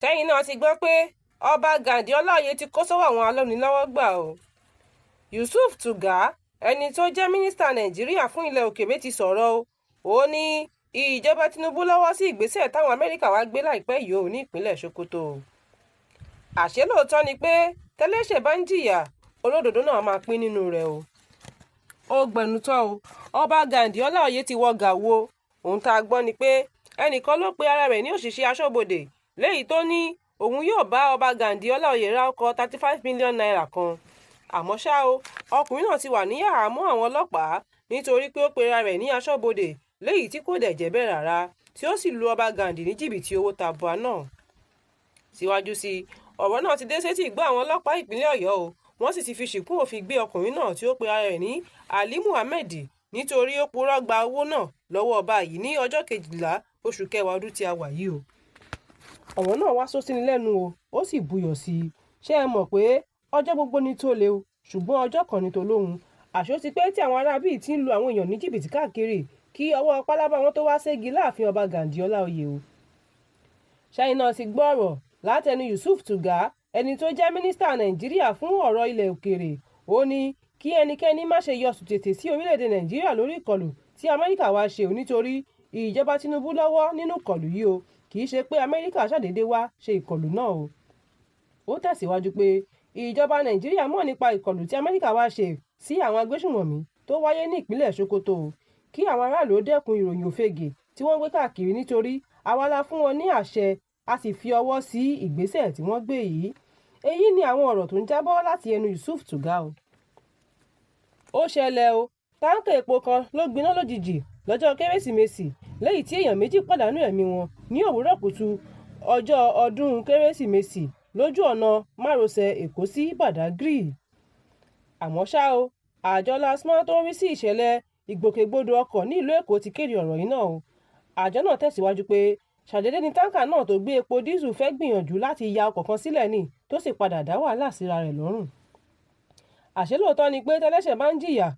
tẹ́yìn náà ti gbọ́ pé Ọba Ghandi Olaoye ti kó sọ́wọ́ àwọn alọ́nilọ́wọ́gbà o. Yusuf Tuga, ẹni tó jẹ́ mínísítà Nàìjíríà fún ilẹ̀ òkèèrè ti sọ̀rọ̀ o. Ó ní ìjọba Tinubu lọ́wọ́ sí ìgbésẹ̀ táwọn Amẹ́ríkà wá gbé láìpẹ́ yìí o ní ìpínlẹ̀ Sokoto. Àṣé lóòótọ́ ni pé tẹ́lẹ́ṣẹ̀ bá ń jìyà olódodo náà máa pín nínú rẹ̀ o. Ó gbẹnutọ́ o. Ọba Ghandi Olaoye ti wọ gàwo. Ohun tá a gbọ́ ni pé ẹnìkan ló pe ara rẹ̀ ní òṣìṣẹ́ aṣọ́bodè léyìí tó ní òun yóò bá Ọba Ghandi Olaoye ra ọkọ̀ 35 million naira kan. Àmọ́ ṣá o, ọkùnrin náà ti wà ní àhámọ́ àwọn ọlọ́pàá nítorí pé ó pe ara rẹ̀ ní aṣọ́bodè léyìí tí kò dẹ̀ jẹ́ bẹ́ẹ̀ rárá, tí ó sì lu Ọba Ghandi ní jìbìtì owó tabua náà. Síwájú sí i, ọ̀rọ̀ náà ti dé sétí ìgbọ́ àwọn ọlọ́pàá ìpínlẹ̀ Ọ̀yọ́ o. Wọ́n sì ti fi ṣìnkún òfin gbé ọkùnrin náà tí ó pe ara rẹ̀ ní Ali Muhammed nítorí ó purọ́ gba owó náà lọ́wọ́ ọba yìí ní ọjọ́ 12 oṣù kẹwàá ọdún tí a wà yìí o. Ọ̀rọ̀ náà wá sósíni lẹ́nu o, ó sì buyọ̀ sí i. Ṣé ẹ mọ̀ pé ọjọ́ gbogbo ni tó le o, ṣùgbọ́n ọjọ́ kan ni tó lóhun. Àṣó ti pẹ́ tí àwọn ará bíi ti ń lu àwọn èèyàn ní jìbìtì káàkiri kí ọwọ́ pálábá wọn tó wá ségi láàfin Ọba Ghandi Olaoye o. ṣẹ́yìn náà ti gbọ́ ọ̀rọ̀ látẹnu Yusuf Tuga, ẹni tó jẹ́ mínísítà Nàìjíríà fún ọ̀rọ̀ ilẹ̀ òkèèrè. Ó ní kí ẹnikẹ́ni má ṣe yọ sùtètè sí orílẹ̀-èdè Nàìjíríà lórí ìkọlù tí Amẹ́ríkà wá ṣe o, nítorí ìjọba Tinubu lọ́wọ́ nínú ìkọlù yìí o, kì í ṣe pé Amẹ́ríkà ṣàdédé wá ṣe ìkọlù náà o. Ó tẹ̀síwájú pé ìjọba Nàìjíríà mọ̀ nípa ìkọlù tí Amẹ́ríkà wá ṣe sí àwọn agbésùnmọ̀mí tó wáyé ní ìpínlẹ̀ Sokoto o, kí àwọn aráàlú dẹ́kun ìròyìn òfegè tí wọ́n gbé káàkiri, nítorí àwa la fún wọn ní àṣẹ, a sì fi ọwọ́ sí ìgbésẹ̀ tí wọ́n gbé yìí. Èyí ni àwọn ọ̀rọ̀ tó ń jábọ́ láti ẹnu Yusuf Tuga o. Ó ṣẹlẹ̀ o, táǹkà epo kan ló gbiná lójijì lọ́jọ́ Kérésìmesì lẹ́yìn tí èèyàn méjì pàdánù ẹ̀mí wọn ní òwúrọ̀ kùtù ọjọ́ ọdún Kérésìmesì lójú ọ̀nà márosẹ̀ Èkó sí Badagry. Àmọ́ ṣá o, àjọ LASTMA tó ń rí sí ìṣẹ̀lẹ̀ ìgbòkègbodò ọkọ̀ ní ìlú Èkó ti kéde ọ̀rọ̀ yìí náà o. Àjọ náà tẹ̀síwájú pé ṣàdédé ni táǹkà náà tó gbé epo dísù fẹ́ gbìyànjú láti ya ọkọ̀ kan sílẹ̀ ní tó sì padà dá wàhálà síra rẹ̀ lọ́rùn. Àṣé lóòótọ́ ni pé tẹ́lẹ́ṣẹ̀ bá ń jìyà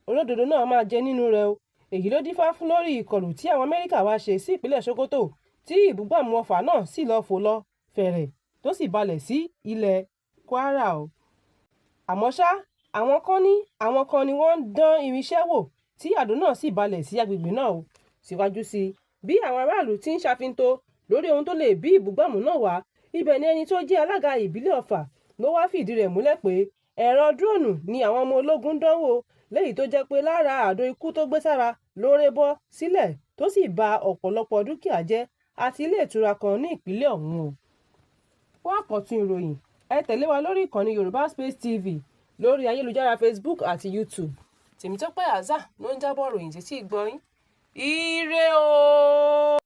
olódodo náà máa jẹ nínú rẹ̀ o. Èyí ló dífá fún lórí ìkọlù tí àwọn Amẹ́ríkà wá ṣe sí ìpínlẹ̀ Sokoto, tí ìbúgbàmù ọfà náà sì lọ fò lọ fẹ̀rẹ̀ tó sì balẹ̀ sí ilẹ̀ Kwara o. Àmọ́ ṣá, àwọn kan ni wọ́n ń dán irinṣẹ́ wò tí àdó náà sì balẹ̀ sí agbègbè náà o. Síwájú sí i, bí àwọn aráàlú ti ń ṣàfihàn lórí ohun tó lè bí ìbúgbàmù náà wá, ibẹ̀ ni ẹni tó jẹ́ alága ìbílẹ̀ Ọ̀fà ló wá fìdí rẹ̀ múlẹ̀ pé ẹ̀rọ dúróònù ni àwọn ọmọ ológun dánwò, léyìí tó jẹ́ pé lára àdó ikú tó gbé sára ló ré bọ́ sílẹ̀ tó sì ba ọ̀pọ̀lọpọ̀ dúkìá jẹ́ àti ilé ìtura kan ní ìpínlẹ̀ ọ̀hún o. Fún àkọ́tún ìròyìn, ẹ tẹ̀lé wa lórí ìkànnì Yorùbá Space TV lórí ayélujára Facebook àti YouTube. Tèmítọ́pẹ́ Àzà ló ń jábọ̀ ròyìn títí ìgbọ́ yín. Ire o.